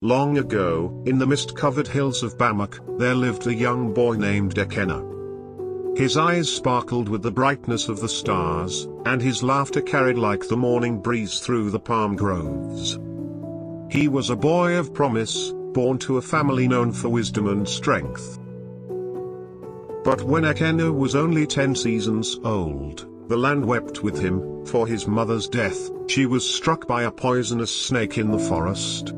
Long ago, in the mist-covered hills of Bamak, there lived a young boy named Ikenna. His eyes sparkled with the brightness of the stars, and his laughter carried like the morning breeze through the palm groves. He was a boy of promise, born to a family known for wisdom and strength. But when Ikenna was only 10 seasons old, the land wept with him, for his mother's death. She was struck by a poisonous snake in the forest.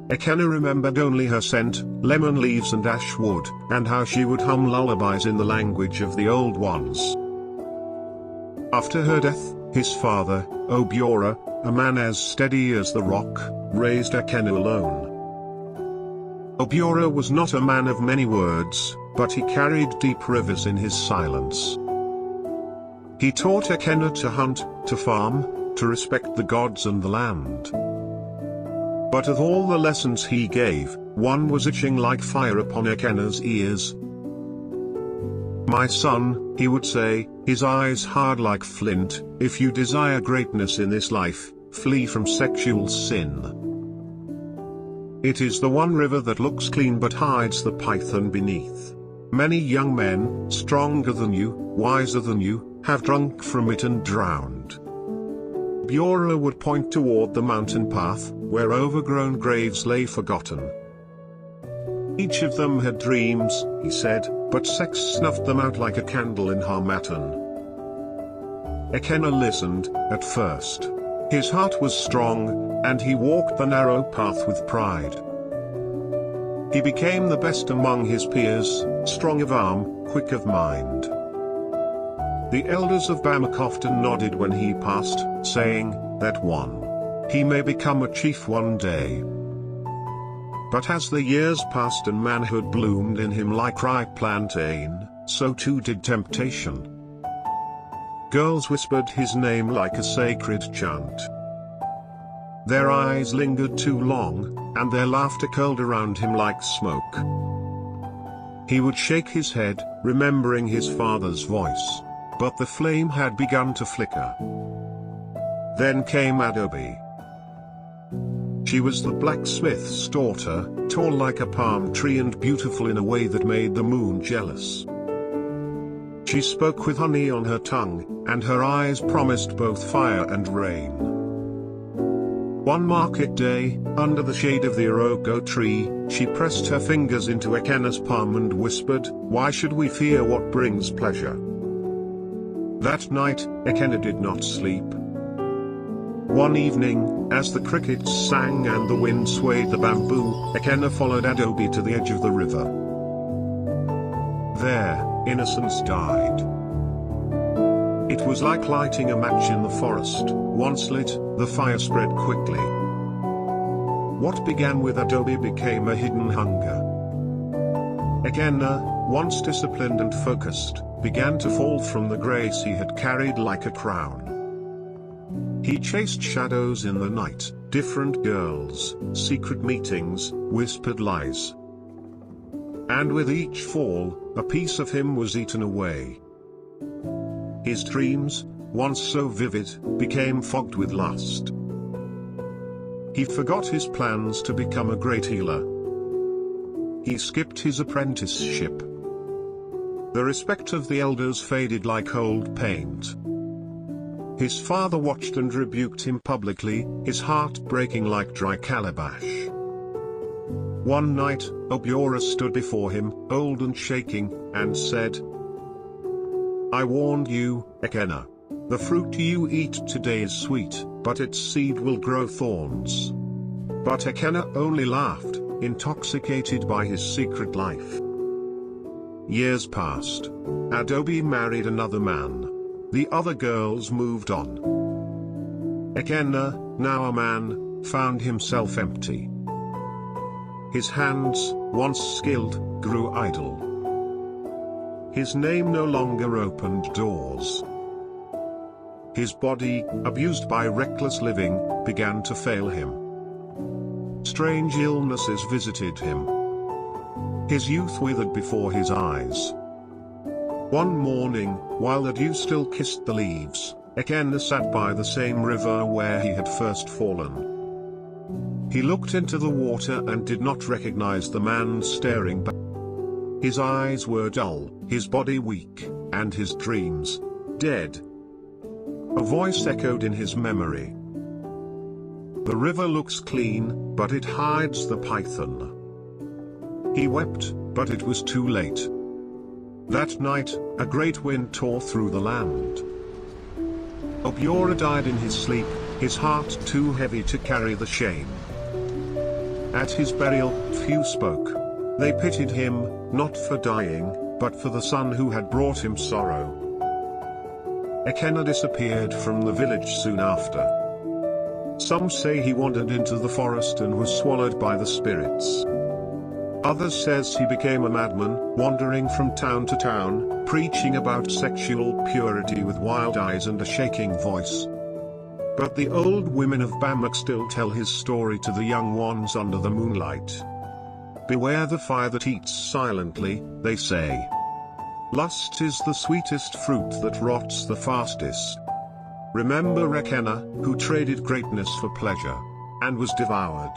Ikenna remembered only her scent, lemon leaves and ash wood, and how she would hum lullabies in the language of the old ones. After her death, his father, Obiora, a man as steady as the rock, raised Ikenna alone. Obiora was not a man of many words, but he carried deep rivers in his silence. He taught Ikenna to hunt, to farm, to respect the gods and the land. But of all the lessons he gave, one was itching like fire upon Ikenna's ears. "My son," he would say, his eyes hard like flint, "if you desire greatness in this life, flee from sexual sin. It is the one river that looks clean but hides the python beneath. Many young men, stronger than you, wiser than you, have drunk from it and drowned." Obiora would point toward the mountain path, where overgrown graves lay forgotten. Each of them had dreams, he said, but sex snuffed them out like a candle in Harmattan. Ikenna listened, at first. His heart was strong, and he walked the narrow path with pride. He became the best among his peers, strong of arm, quick of mind. The elders of Bamak often nodded when he passed, saying, "That one. He may become a chief one day." But as the years passed and manhood bloomed in him like ripe plantain, so too did temptation. Girls whispered his name like a sacred chant. Their eyes lingered too long, and their laughter curled around him like smoke. He would shake his head, remembering his father's voice. But the flame had begun to flicker. Then came Adobe. She was the blacksmith's daughter, tall like a palm tree and beautiful in a way that made the moon jealous. She spoke with honey on her tongue, and her eyes promised both fire and rain. One market day, under the shade of the Orogo tree, she pressed her fingers into Ikenna's palm and whispered, "Why should we fear what brings pleasure?" That night, Ikenna did not sleep. One evening, as the crickets sang and the wind swayed the bamboo, Ikenna followed Adobe to the edge of the river. There, innocence died. It was like lighting a match in the forest. Once lit, the fire spread quickly. What began with Adobe became a hidden hunger. Ikenna, once disciplined and focused, began to fall from the grace he had carried like a crown. He chased shadows in the night, different girls, secret meetings, whispered lies. And with each fall, a piece of him was eaten away. His dreams, once so vivid, became fogged with lust. He forgot his plans to become a great healer. He skipped his apprenticeship. The respect of the elders faded like old paint. His father watched and rebuked him publicly, his heart breaking like dry calabash. One night, Obiora stood before him, old and shaking, and said, "I warned you, Ikenna. The fruit you eat today is sweet, but its seed will grow thorns." But Ikenna only laughed, intoxicated by his secret life. Years passed. Adobe married another man. The other girls moved on. Ikenna, now a man, found himself empty. His hands, once skilled, grew idle. His name no longer opened doors. His body, abused by reckless living, began to fail him. Strange illnesses visited him. His youth withered before his eyes. One morning, while the dew still kissed the leaves, Ikenna sat by the same river where he had first fallen. He looked into the water and did not recognize the man staring back. His eyes were dull, his body weak, and his dreams dead. A voice echoed in his memory. The river looks clean, but it hides the python. He wept, but it was too late. That night, a great wind tore through the land. Obiora died in his sleep, his heart too heavy to carry the shame. At his burial, few spoke. They pitied him, not for dying, but for the son who had brought him sorrow. Ikenna disappeared from the village soon after. Some say he wandered into the forest and was swallowed by the spirits. Others says he became a madman, wandering from town to town, preaching about sexual purity with wild eyes and a shaking voice. But the old women of Bamak still tell his story to the young ones under the moonlight. Beware the fire that eats silently, they say. Lust is the sweetest fruit that rots the fastest. Remember Ikenna, who traded greatness for pleasure, and was devoured.